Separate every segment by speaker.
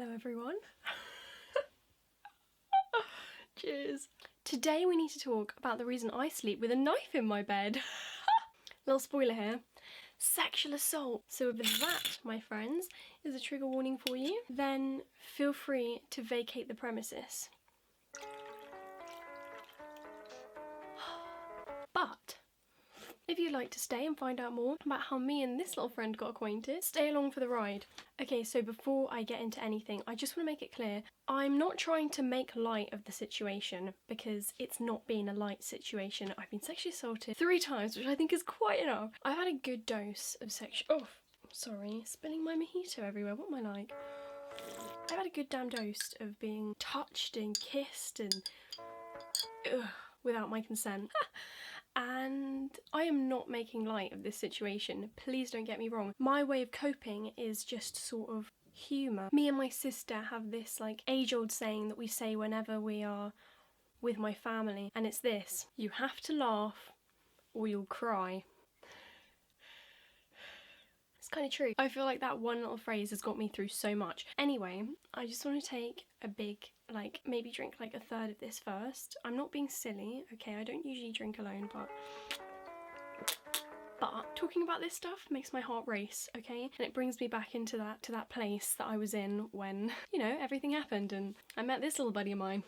Speaker 1: Hello everyone. Cheers. Today we need to talk about the reason I sleep with a knife in my bed. Little spoiler here. Sexual assault. So if that, my friends, is a trigger warning for you, then feel free to vacate the premises. But if you'd like to stay and find out more about how me and this little friend got acquainted, stay along for the ride. Okay, so before I get into anything, I just want to make it clear, I'm not trying to make light of the situation because it's not been a light situation. I've been sexually assaulted 3 times, which I think is quite enough. I've had a good dose of oh, sorry, spilling my mojito everywhere, what am I like? I've had a good damn dose of being touched and kissed and without my consent. And I am not making light of this situation, please don't get me wrong. My way of coping is just sort of humour. Me and my sister have this like age-old saying that we say whenever we are with my family, and it's this: you have to laugh or you'll cry. It's kind of true. I feel like that one little phrase has got me through so much. Anyway, I just want to take a big, like, maybe drink like a third of this first. I'm not being silly, okay? I don't usually drink alone, but talking about this stuff makes my heart race, okay? And it brings me back into that place that I was in when, you know, everything happened and I met this little buddy of mine.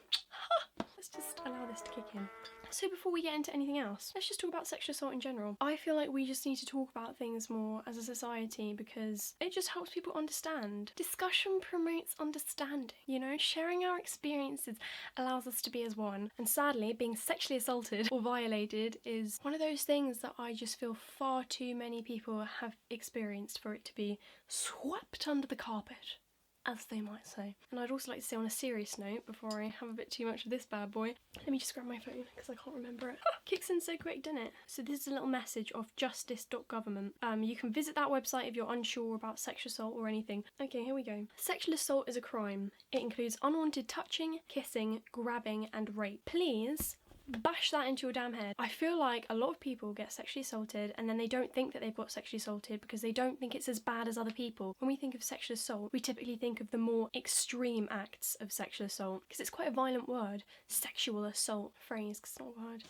Speaker 1: Let's just allow this to kick in. So before we get into anything else, let's just talk about sexual assault in general. I feel like we just need to talk about things more as a society because it just helps people understand. Discussion promotes understanding, you know? Sharing our experiences allows us to be as one. And sadly, being sexually assaulted or violated is one of those things that I just feel far too many people have experienced for it to be swept under the carpet, as they might say. And I'd also like to say, on a serious note, before I have a bit too much of this bad boy, let me just grab my phone because I can't remember it. Kicks in so quick, doesn't it? So this is a little message of justice.government. You can visit that website if you're unsure about sexual assault or anything. Okay, here we go. Sexual assault is a crime. It includes unwanted touching, kissing, grabbing and rape. Please bash that into your damn head. I feel like a lot of people get sexually assaulted and then they don't think that they've got sexually assaulted because they don't think it's as bad as other people. When we think of sexual assault, we typically think of the more extreme acts of sexual assault because it's quite a violent word. Sexual assault phrase, because it's not a word.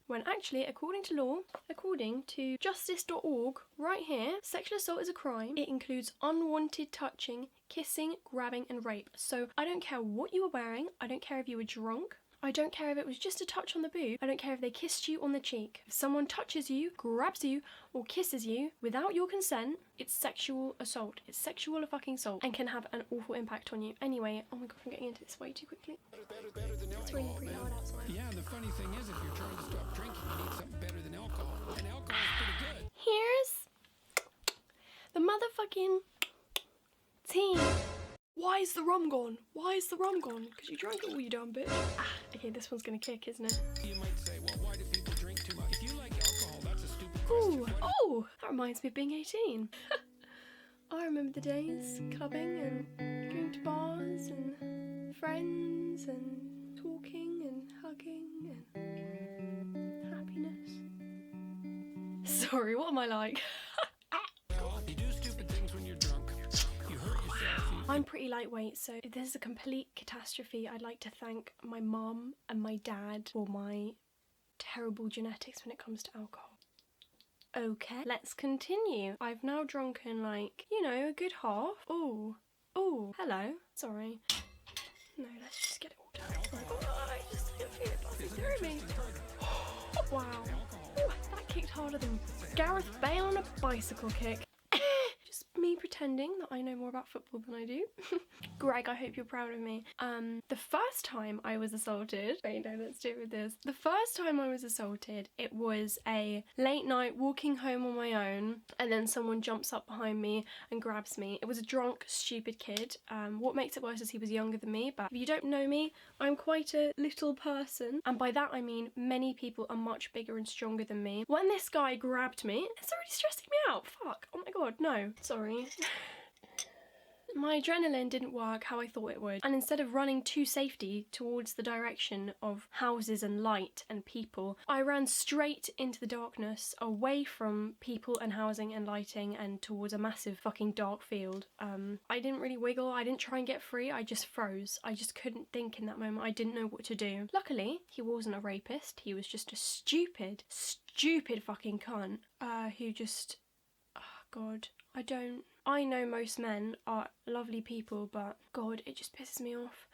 Speaker 1: When actually, according to law, according to justice.org, right here, sexual assault is a crime. It includes unwanted touching, kissing, grabbing and rape. So I don't care what you were wearing, I don't care if you were drunk, I don't care if it was just a touch on the boob, I don't care if they kissed you on the cheek. If someone touches you, grabs you, or kisses you without your consent, it's sexual assault. It's sexual fucking assault and can have an awful impact on you. Anyway, oh my god, I'm getting into this way too quickly. It's raining pretty hard outside.
Speaker 2: Yeah, and the funny thing is, if you're trying to stop drinking, you need something better than alcohol. And alcohol is pretty good.
Speaker 1: Here's the motherfucking tea. Why is the rum gone? Why is the rum gone? Because you drank it all, you dumb bitch. Okay, this one's gonna kick, isn't it?
Speaker 2: You might say, well, why do people drink too much? If you like alcohol, that's a stupid
Speaker 1: Ooh,
Speaker 2: question.
Speaker 1: oh, that reminds me of being 18. I remember the days clubbing and going to bars and friends and talking and hugging and happiness. Sorry, what am I like?
Speaker 2: Well, you do stupid things when you're drunk. You hurt yourself.
Speaker 1: I'm pretty lightweight, so if this is a complete catastrophe, I'd like to thank my mum and my dad for my terrible genetics when it comes to alcohol. Okay, let's continue. I've now drunken like, you know, a good half. Oh, hello. Sorry. No, let's just get it all down. Oh, I just feel it buzzing through me. Wow. Ooh, that kicked harder than Gareth Bale on a bicycle kick. Just me pretending that I know more about football than I do. Greg, I hope you're proud of me. The first time I was assaulted, wait, no, let's do it with this. The first time I was assaulted, it was a late night walking home on my own, and then someone jumps up behind me and grabs me. It was a drunk, stupid kid. What makes it worse is he was younger than me, but if you don't know me, I'm quite a little person, and by that I mean many people are much bigger and stronger than me. When this guy grabbed me, it's already stressing me out. Fuck, oh my god, no. Sorry. My adrenaline didn't work how I thought it would, and instead of running to safety towards the direction of houses and light and people, I ran straight into the darkness, away from people and housing and lighting and towards a massive fucking dark field. I didn't really wiggle, I didn't try and get free, I just froze. I just couldn't think in that moment, I didn't know what to do. Luckily, he wasn't a rapist, he was just a stupid fucking cunt, who just, oh God, I know most men are lovely people, but God, it just pisses me off.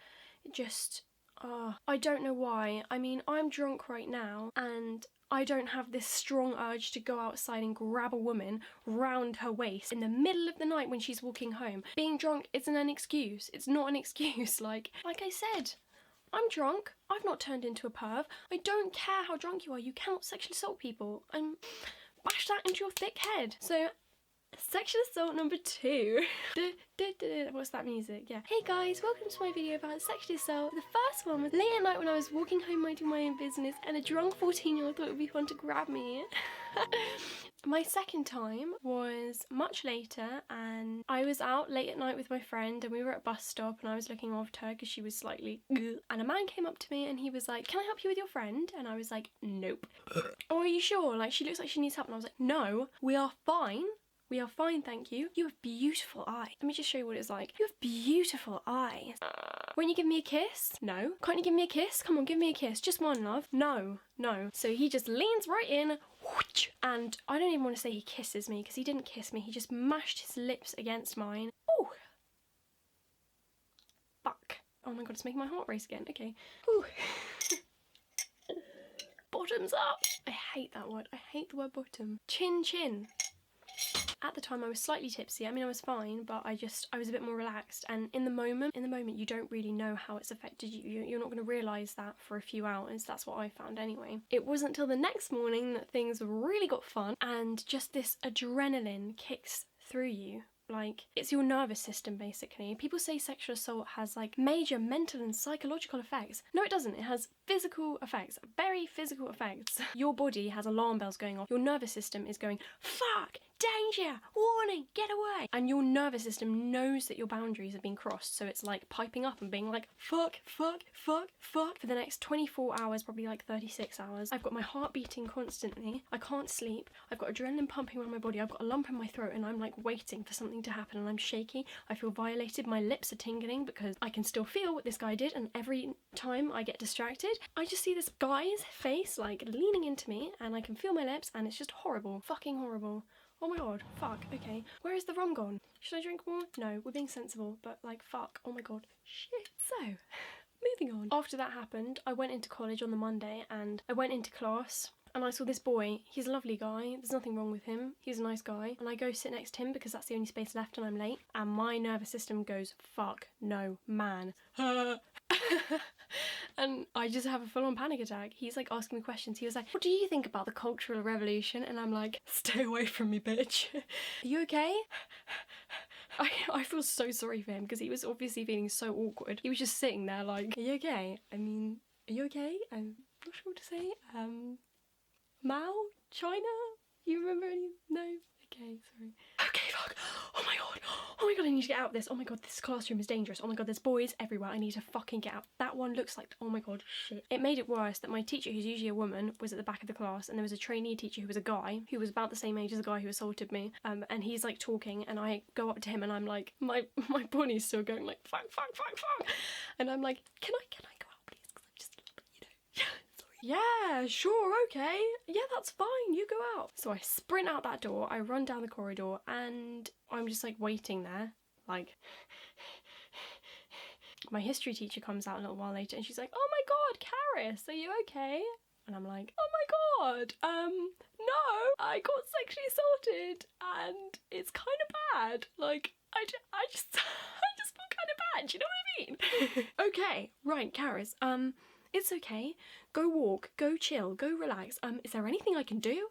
Speaker 1: It just, I don't know why. I mean, I'm drunk right now, and I don't have this strong urge to go outside and grab a woman round her waist in the middle of the night when she's walking home. Being drunk isn't an excuse. It's not an excuse. Like I said, I'm drunk. I've not turned into a perv. I don't care how drunk you are. You cannot sexually assault people. Bash that into your thick head. So, sexual assault number 2. What's that music? Yeah. Hey guys, welcome to my video about sexual assault. The first one was late at night when I was walking home minding my own business and a drunk 14-year-old thought it would be fun to grab me. My second time was much later, and I was out late at night with my friend and we were at a bus stop and I was looking after her because she was slightly and a man came up to me and he was like, "Can I help you with your friend?" And I was like, "Nope." "Oh, are you sure? Like, she looks like she needs help." And I was like, "No, we are fine. We are fine, thank you. You have beautiful eyes." Let me just show you what it's like. "You have beautiful eyes. Won't you give me a kiss?" "No." "Can't you give me a kiss? Come on, give me a kiss. Just one, love." "No, no." So he just leans right in, and I don't even want to say he kisses me because he didn't kiss me. He just mashed his lips against mine. Oh, fuck. Oh my God, it's making my heart race again. Okay. Ooh. Bottoms up. I hate that word. I hate the word bottom. Chin, chin. At the time I was slightly tipsy. I mean, I was fine, but I was a bit more relaxed, and in the moment you don't really know how it's affected you. You're not going to realise that for a few hours. That's what I found anyway. It wasn't until the next morning that things really got fun and just this adrenaline kicks through you. Like, it's your nervous system, basically. People say sexual assault has, like, major mental and psychological effects. No, it doesn't. It has physical effects. Very physical effects. Your body has alarm bells going off. Your nervous system is going, "Fuck! Danger! Warning! Get away!" And your nervous system knows that your boundaries have been crossed, so it's, like, piping up and being like, "Fuck, fuck, fuck, fuck," for the next 24 hours, probably, like, 36 hours. I've got my heart beating constantly. I can't sleep. I've got adrenaline pumping around my body. I've got a lump in my throat, and I'm, like, waiting for something to happen, and I'm shaky. I feel violated. My lips are tingling because I can still feel what this guy did, and every time I get distracted, I just see this guy's face, like, leaning into me, and I can feel my lips, and it's just horrible. Fucking horrible. Oh my God, fuck, okay. Where is the rum gone? Should I drink more? No, we're being sensible, but, like, fuck. Oh my God, shit. So, moving on. After that happened, I went into college on the Monday, and I went into class, and I saw this boy. He's a lovely guy. There's nothing wrong with him. He's a nice guy. And I go sit next to him because that's the only space left and I'm late. And my nervous system goes, "Fuck, no, man." And I just have a full-on panic attack. He's like asking me questions. He was like, "What do you think about the Cultural Revolution?" And I'm like, "Stay away from me, bitch." "Are you okay?" I feel so sorry for him because he was obviously feeling so awkward. He was just sitting there like, "Are you okay? I mean, are you okay? I'm not sure what to say. Mao? China? You remember any? No? Okay, sorry. Okay, fuck. Oh my God. Oh my God, I need to get out of this. Oh my God, this classroom is dangerous. Oh my God, there's boys everywhere. I need to fucking get out. That one looks like, oh my God, shit. It made it worse that my teacher, who's usually a woman, was at the back of the class, and there was a trainee teacher who was a guy, who was about the same age as the guy who assaulted me. And he's like talking, and I go up to him and I'm like, my body's still going like, fuck. And I'm like, can I go out, please? Because I'm just, you know, "Yeah, sure, okay. Yeah, that's fine, you go out." So I sprint out that door, I run down the corridor, and I'm just like waiting there, like... My history teacher comes out a little while later and she's like, "Oh my God, Karis, are you okay?" And I'm like, "Oh my God, no, I got sexually assaulted and it's kind of bad. Like, I just feel kind of bad, do you know what I mean?" "Okay, right, Karis, it's okay. Go walk, go chill, go relax. Is there anything I can do?"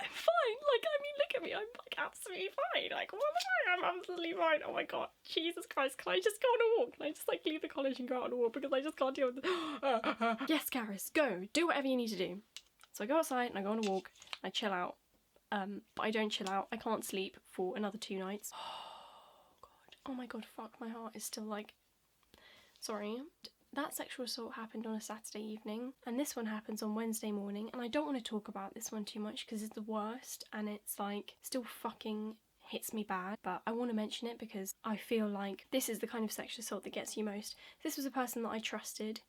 Speaker 1: "I'm fine. Like, I mean, look at me. I'm, like, absolutely fine. Like, what the fuck? I'm absolutely fine. Oh my God. Jesus Christ. Can I just go on a walk? Can I just, like, leave the college and go out on a walk? Because I just can't deal with it." "Yes, Karis, go. Do whatever you need to do." So I go outside and I go on a walk. I chill out. But I don't chill out. I can't sleep for another 2 nights. Oh, God. Oh my god, fuck, my heart is still like... Sorry. That sexual assault happened on a Saturday evening, and this one happens on Wednesday morning, and I don't want to talk about this one too much because it's the worst, and it's like still fucking hits me bad, but I want to mention it because I feel like this is the kind of sexual assault that gets you most. This was a person that I trusted.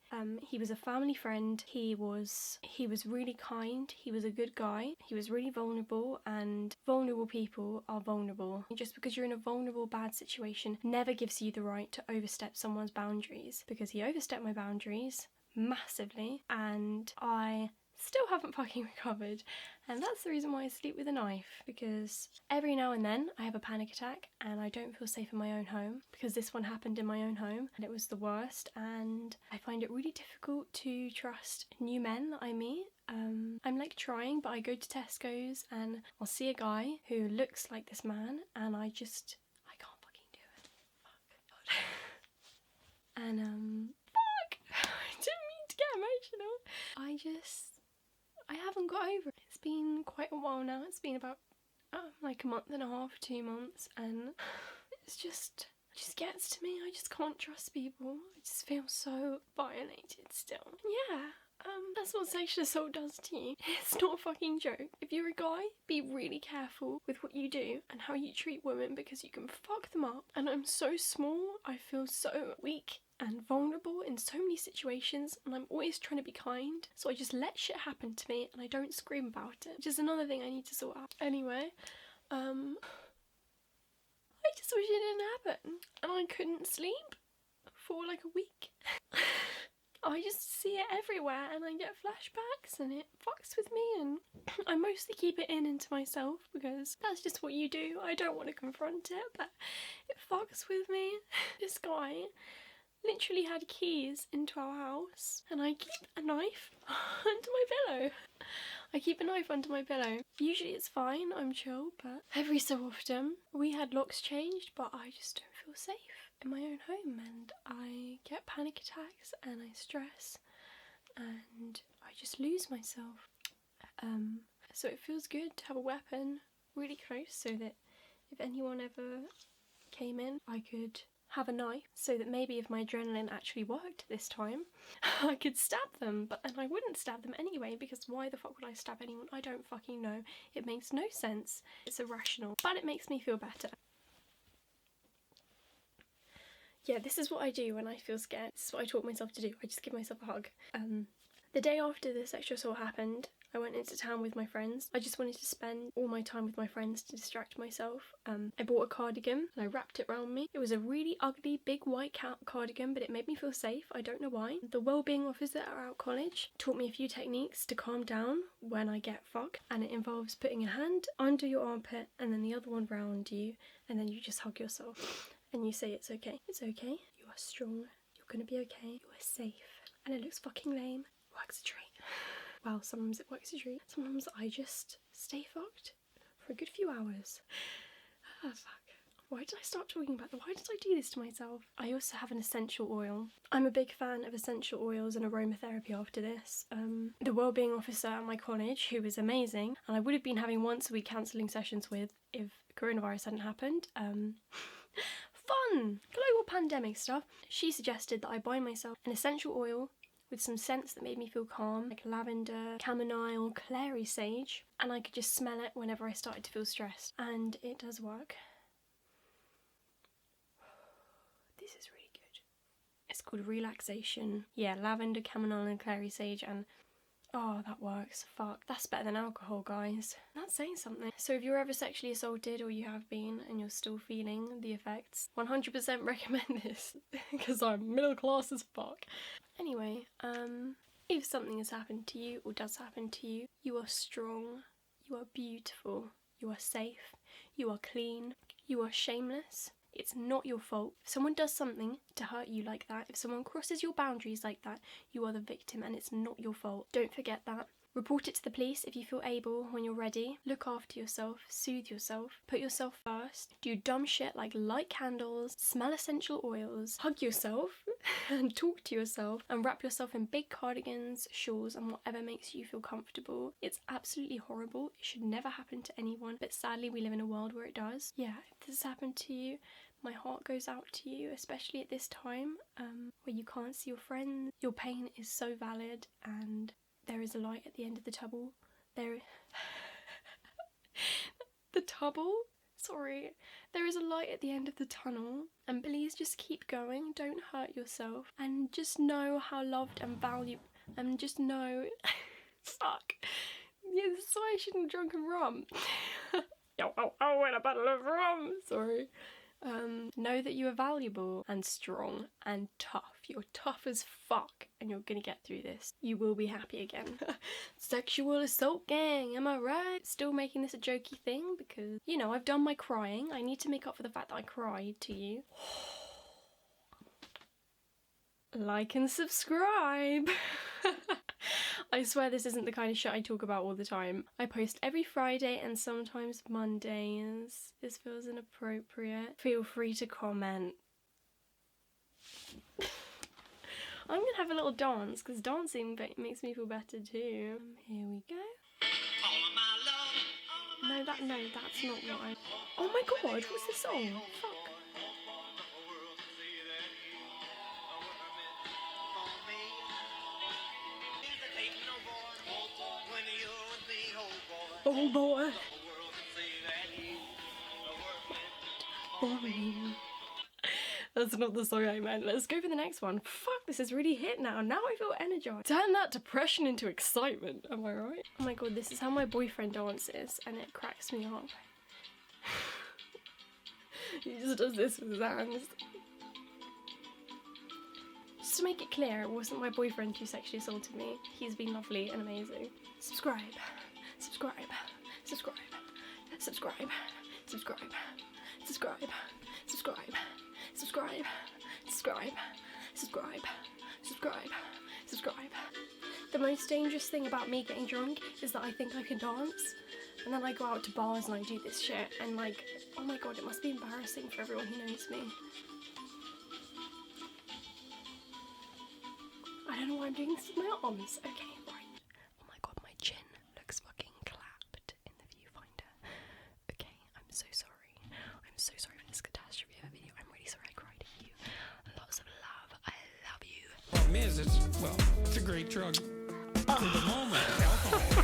Speaker 1: He was a family friend. He was really kind. He was a good guy. He was really vulnerable, and vulnerable people are vulnerable. Just because you're in a vulnerable bad situation never gives you the right to overstep someone's boundaries, because he overstepped my boundaries massively, and I still haven't fucking recovered, and that's the reason why I sleep with a knife, because every now and then I have a panic attack and I don't feel safe in my own home, because this one happened in my own home and it was the worst, and I find it really difficult to trust new men that I meet. I'm like trying, but I go to Tesco's and I'll see a guy who looks like this man and I can't fucking do it. Fuck. God. And fuck! I didn't mean to get emotional. I haven't got over it. It's been quite a while now. It's been about like a month and a half, 2 months, and it just gets to me. I just can't trust people. I just feel so violated still. Yeah, that's what sexual assault does to you. It's not a fucking joke. If you're a guy, be really careful with what you do and how you treat women, because you can fuck them up. And I'm so small. I feel so weak and vulnerable in so many situations, and I'm always trying to be kind, so I just let shit happen to me and I don't scream about it, which is another thing I need to sort out. Anyway, I just wish it didn't happen, and I couldn't sleep for like a week. I just see it everywhere and I get flashbacks and it fucks with me, and I mostly keep it into myself because that's just what you do. I don't want to confront it, but it fucks with me. This guy literally had keys into our house, and I keep a knife under my pillow. I keep a knife under my pillow. Usually it's fine, I'm chill, but every so often we had locks changed, but I just don't feel safe in my own home, and I get panic attacks and I stress and I just lose myself. So it feels good to have a weapon really close, so that if anyone ever came in, I could have a knife, so that maybe if my adrenaline actually worked this time, I could stab them. But then I wouldn't stab them anyway, because why the fuck would I stab anyone? I don't fucking know. It makes no sense. It's irrational, but it makes me feel better. Yeah, this is what I do when I feel scared. This is what I taught myself to do. I just give myself a hug. The day after the sexual assault happened, I went into town with my friends. I just wanted to spend all my time with my friends to distract myself. I bought a cardigan and I wrapped it around me. It was a really ugly big white cardigan, but it made me feel safe. I don't know why. The wellbeing officer at our college taught me a few techniques to calm down when I get fucked, and it involves putting a hand under your armpit and then the other one round you, and then you just hug yourself and you say it's okay. It's okay. You are strong. You're gonna be okay. You are safe. And it looks fucking lame. Works a treat. Well, sometimes it works a treat. Sometimes I just stay fucked for a good few hours. Ah, fuck. Why did I start talking about that? Why did I do this to myself? I also have an essential oil. I'm a big fan of essential oils and aromatherapy after this. The wellbeing officer at my college, who was amazing, and I would have been having once a week counselling sessions with if coronavirus hadn't happened. Fun! Global pandemic stuff. She suggested that I buy myself an essential oil with some scents that made me feel calm, like lavender, chamomile, clary sage, and I could just smell it whenever I started to feel stressed, and it does work. This is really good. It's called relaxation. Yeah, lavender, chamomile and clary sage, and oh, that works. Fuck. That's better than alcohol, guys. That's saying something. So if you're ever sexually assaulted, or you have been, and you're still feeling the effects, 100% recommend this, because I'm middle class as fuck. Anyway, if something has happened to you, or does happen to you, you are strong, you are beautiful, you are safe, you are clean, you are shameless. It's not your fault. If someone does something to hurt you like that, if someone crosses your boundaries like that, you are the victim and it's not your fault. Don't forget that. Report it to the police if you feel able when you're ready. Look after yourself, soothe yourself, put yourself first, do dumb shit like light candles, smell essential oils, hug yourself and talk to yourself, and wrap yourself in big cardigans, shawls and whatever makes you feel comfortable. It's absolutely horrible. It should never happen to anyone, but sadly we live in a world where it does. Yeah, if this has happened to you, My heart goes out to you, especially at this time where you can't see your friends. Your pain is so valid, and there is a light at the end of the tunnel. The tunnel? Sorry. There is a light at the end of the tunnel, and please just keep going. Don't hurt yourself, and just know how loved and valued, and just know... Fuck. Yeah, this is why I shouldn't have drunken rum. Oh, and a bottle of rum. Sorry. Know that you are valuable and strong and tough. You're tough as fuck, and you're gonna get through this. You will be happy again. Sexual assault gang, am I right? Still making this a jokey thing because, you know, I've done my crying. I need to make up for the fact that I cried to you. Like and subscribe. I swear this isn't the kind of shit I talk about all the time. I post every Friday and sometimes Mondays. This feels inappropriate. Feel free to comment. I'm gonna have a little dance because dancing makes me feel better too. Here we go. No, that's not what I... Oh my god, what's this song? Fuck. Oh boy. Boring. That's not the song I meant. Let's go for the next one. Fuck, this is really hit now. Now I feel energized. Turn that depression into excitement. Am I right? Oh my god, this is how my boyfriend dances, and it cracks me up. He just does this with his hands. Just to make it clear, it wasn't my boyfriend who sexually assaulted me. He's been lovely and amazing. Subscribe. Subscribe. Subscribe. Subscribe. Subscribe. Subscribe. Subscribe. Subscribe. Subscribe. Subscribe. Subscribe. Subscribe. The most dangerous thing about me getting drunk is that I think I can dance, and then I go out to bars and I do this shit, and like, oh my god, it must be embarrassing for everyone who knows me. I don't know why I'm doing this with my arms. Okay, right. Oh my god, my chin looks fucking clapped in the viewfinder. Okay, I'm so sorry. I'm so sorry for this catastrophe of a video. I'm really sorry I cried at you. Lots of love. I love you.
Speaker 2: Problem is, it's a great drug for the moment. Alcohol.